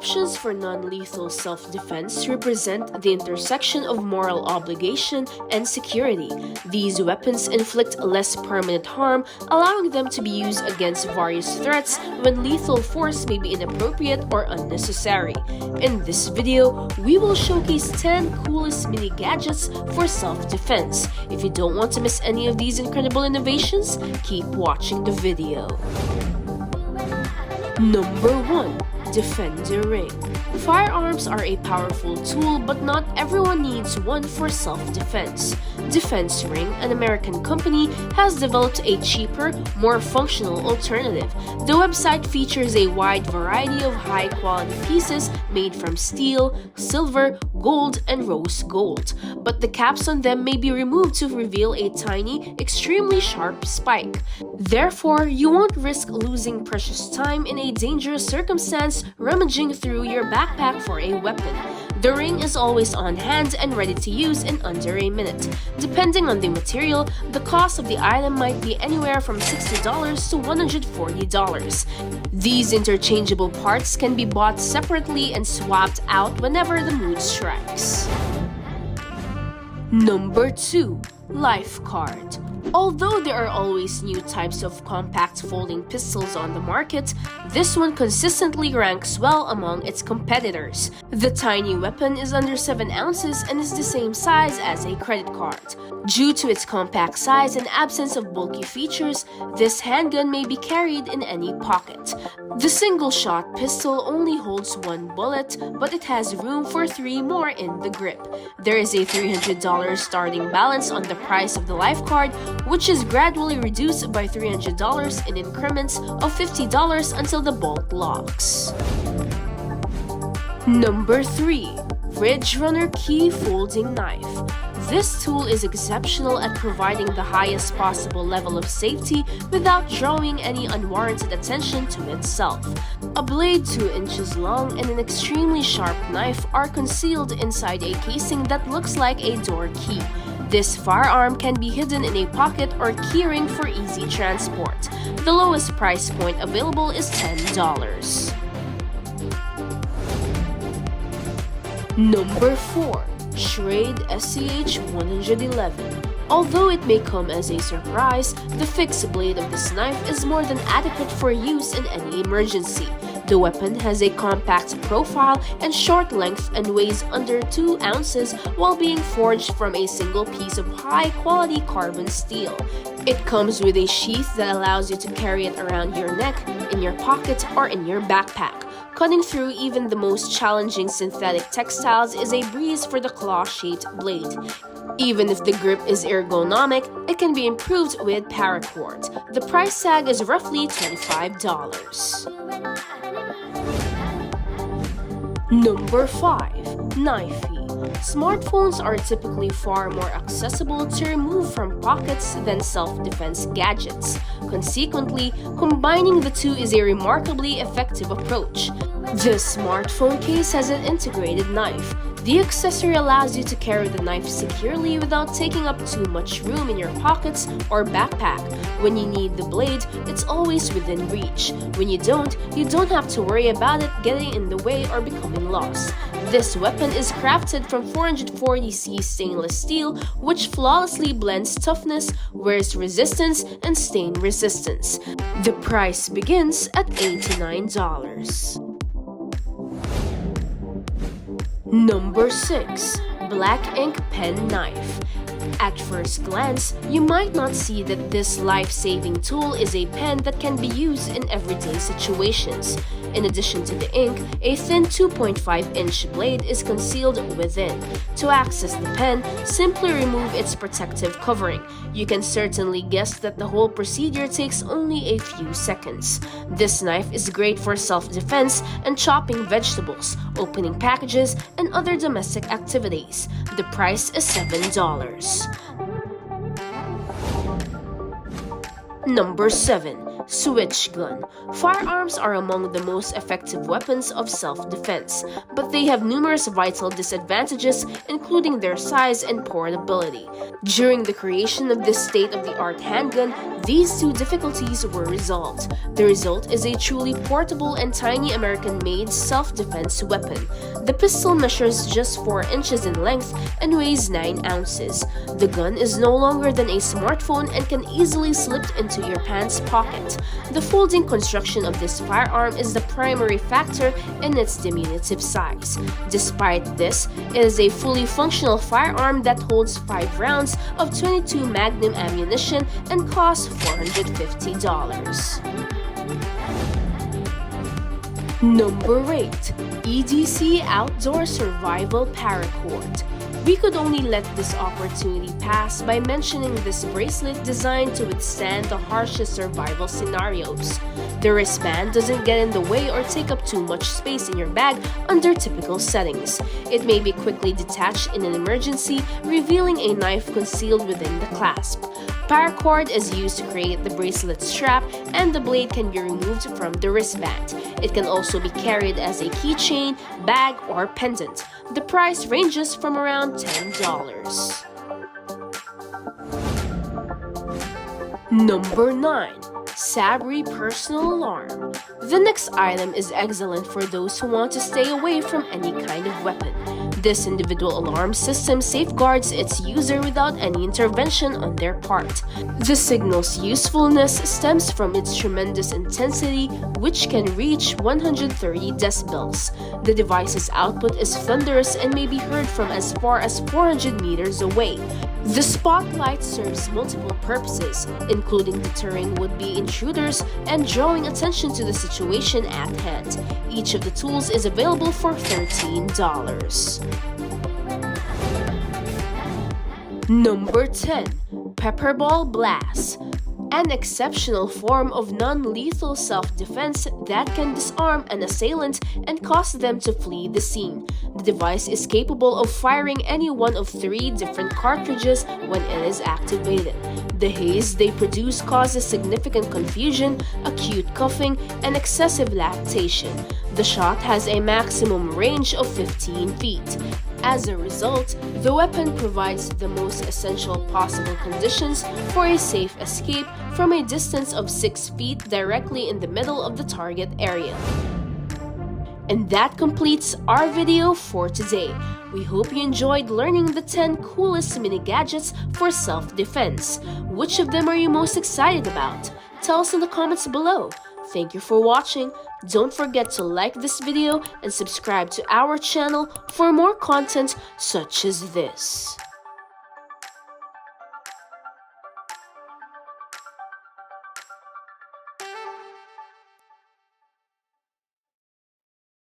Options for non-lethal self-defense represent the intersection of moral obligation and security. These weapons inflict less permanent harm, allowing them to be used against various threats when lethal force may be inappropriate or unnecessary. In this video, we will showcase 10 coolest mini gadgets for self-defense. If you don't want to miss any of these incredible innovations, keep watching the video. Number 1. Defender Ring. Firearms are a powerful tool, but not everyone needs one for self-defense. Defense Ring, an American company, has developed a cheaper, more functional alternative. The website features a wide variety of high-quality pieces made from steel, silver, gold, and rose gold, but the caps on them may be removed to reveal a tiny, extremely sharp spike. Therefore, you won't risk losing precious time in a dangerous circumstance rummaging through your backpack for a weapon. The ring is always on hand and ready to use in under a minute. Depending on the material, the cost of the item might be anywhere from $60 to $140. These interchangeable parts can be bought separately and swapped out whenever the mood strikes. Number 2. Lifecard. Although there are always new types of compact folding pistols on the market, this one consistently ranks well among its competitors. The tiny weapon is under 7 ounces and is the same size as a credit card. Due to its compact size and absence of bulky features, this handgun may be carried in any pocket. The single-shot pistol only holds 1 bullet, but it has room for 3 more in the grip. There is a $300 starting balance on the price of the Lifecard, which is gradually reduced by $300 in increments of $50 until the bolt locks. Number 3. Ridge Runner Key Folding Knife. This tool is exceptional at providing the highest possible level of safety without drawing any unwarranted attention to itself. A blade 2 inches long and an extremely sharp knife are concealed inside a casing that looks like a door key. This firearm can be hidden in a pocket or keyring for easy transport. The lowest price point available is $10. Number 4. Schrade SCH111. Although it may come as a surprise, the fixed blade of this knife is more than adequate for use in any emergency. The weapon has a compact profile and short length and weighs under 2 ounces while being forged from a single piece of high-quality carbon steel. It comes with a sheath that allows you to carry it around your neck, in your pocket, or in your backpack. Cutting through even the most challenging synthetic textiles is a breeze for the claw-shaped blade. Even if the grip is ergonomic, it can be improved with Paracord. The price tag is roughly $25. Number 5. KNYPHE. Smartphones are typically far more accessible to remove from pockets than self-defense gadgets. Consequently, combining the two is a remarkably effective approach. The smartphone case has an integrated knife. The accessory allows you to carry the knife securely without taking up too much room in your pockets or backpack. When you need the blade, it's always within reach. When you don't have to worry about it getting in the way or becoming lost. This weapon is crafted from 440C stainless steel, which flawlessly blends toughness, wears resistance, and stain resistance. The price begins at $89. Number 6. Black Ink Pen Knife. At first glance, you might not see that this life-saving tool is a pen that can be used in everyday situations. In addition to the ink, a thin 2.5-inch blade is concealed within. To access the pen, simply remove its protective covering. You can certainly guess that the whole procedure takes only a few seconds. This knife is great for self-defense and chopping vegetables, opening packages, and other domestic activities. The price is $7. Number 7. Switch gun. Firearms are among the most effective weapons of self-defense, but they have numerous vital disadvantages, including their size and portability. During the creation of this state-of-the-art handgun, these two difficulties were resolved. The result is a truly portable and tiny American-made self-defense weapon. The pistol measures just 4 inches in length and weighs 9 ounces. The gun is no longer than a smartphone and can easily slip into your pants pocket. The folding construction of this firearm is the primary factor in its diminutive size. Despite this, it is a fully functional firearm that holds 5 rounds of 22 Magnum ammunition and costs $450. Number 8. EDC Outdoor Survival Paracord. We could only let this opportunity pass by mentioning this bracelet designed to withstand the harshest survival scenarios. The wristband doesn't get in the way or take up too much space in your bag under typical settings. It may be quickly detached in an emergency, revealing a knife concealed within the clasp. Paracord is used to create the bracelet strap, and the blade can be removed from the wristband. It can also be carried as a keychain, bag, or pendant. The price ranges from around $10. Number 9. SABRE Personal Alarm. The next item is excellent for those who want to stay away from any kind of weapon. This individual alarm system safeguards its user without any intervention on their part. The signal's usefulness stems from its tremendous intensity, which can reach 130 decibels. The device's output is thunderous and may be heard from as far as 400 meters away. The spotlight serves multiple purposes, including deterring would-be intruders and drawing attention to the situation at hand. Each of the tools is available for $13. Number 10. PEPPERBALL Blast. An exceptional form of non-lethal self-defense that can disarm an assailant and cause them to flee the scene. The device is capable of firing any one of 3 different cartridges when it is activated. The haze they produce causes significant confusion, acute coughing, and excessive lactation. The shot has a maximum range of 15 feet. As a result, the weapon provides the most essential possible conditions for a safe escape from a distance of 6 feet directly in the middle of the target area. And that completes our video for today. We hope you enjoyed learning the 10 coolest mini gadgets for self-defense. Which of them are you most excited about? Tell us in the comments below. Thank you for watching. Don't forget to like this video and subscribe to our channel for more content such as this.